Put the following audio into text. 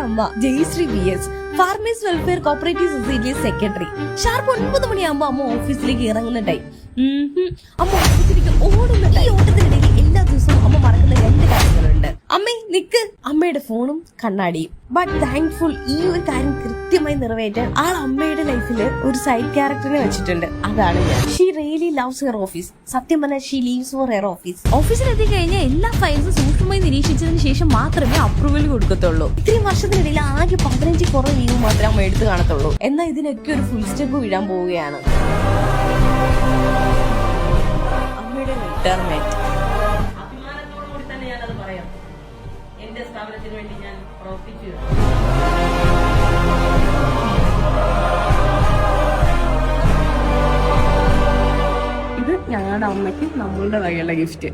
അമ്മ Jayashree VS farmers welfare cooperative society secretary. Sharp 9 മണിയാകുമ്പോ അമ്മ ഓഫീസിലേക്ക് ഇറങ്ങുന്നുണ്ടായി. അമ്മ ഓഫീസിലേക്ക് ഓടുന്നുണ്ട്. ഈ ഓട്ടത്തിനിടയിൽ എല്ലാ ദിവസവും അമ്മ മറക്കുന്ന 2 കാര്യങ്ങളുണ്ട്. അമ്മേ നിക്ക്. അമ്മയുടെ ഫോണും കണ്ണാടിയും. ബട്ട് താങ്ക്ഫുൾ ഈ ഒരു കാര്യം കൃത്യമായി നിറവേറ്റാൻ ആൾ അമ്മയുടെ ലൈഫിൽ ഒരു സൈഡ് ക്യാരക്ടറിനെ വെച്ചിട്ടുണ്ട്. അതാണ് ഞാൻ. She really loves her office. സത്യം പറഞ്ഞാൽ she lives for her office. ഓഫീസിലെത്തി കഴിഞ്ഞാൽ എല്ലാ ഫയൽസും സൂക്ഷ്മമായി നിരീക്ഷിച്ചതിന് ശേഷം മാത്രമേ അപ്രൂവൽ കൊടുക്കത്തുള്ളൂ. ഇത്രയും വർഷത്തിനിടയിൽ ആകെ 15 കുറവ് ലീവ് മാത്രമേ അമ്മ എടുത്തു കാണത്തുള്ളൂ. എന്നാൽ ഇതിനൊക്കെ ഒരു ഫുൾ സ്റ്റെപ്പ് വീഴാൻ പോവുകയാണ്. അമ്മയുടെ റിട്ടയർമെന്റ്. അഭിമാനത്തോടുകൂടി തന്നെ ഞാനത് പറയാം. എന്റെ സ്ഥാപനത്തിന് വേണ്ടി ഞാൻ പ്രവർത്തിച്ചു. ഇത് ഞങ്ങളുടെ അമ്മയ്ക്ക് നമ്മളുടെ വകയുള്ള ഗിഫ്റ്റ്.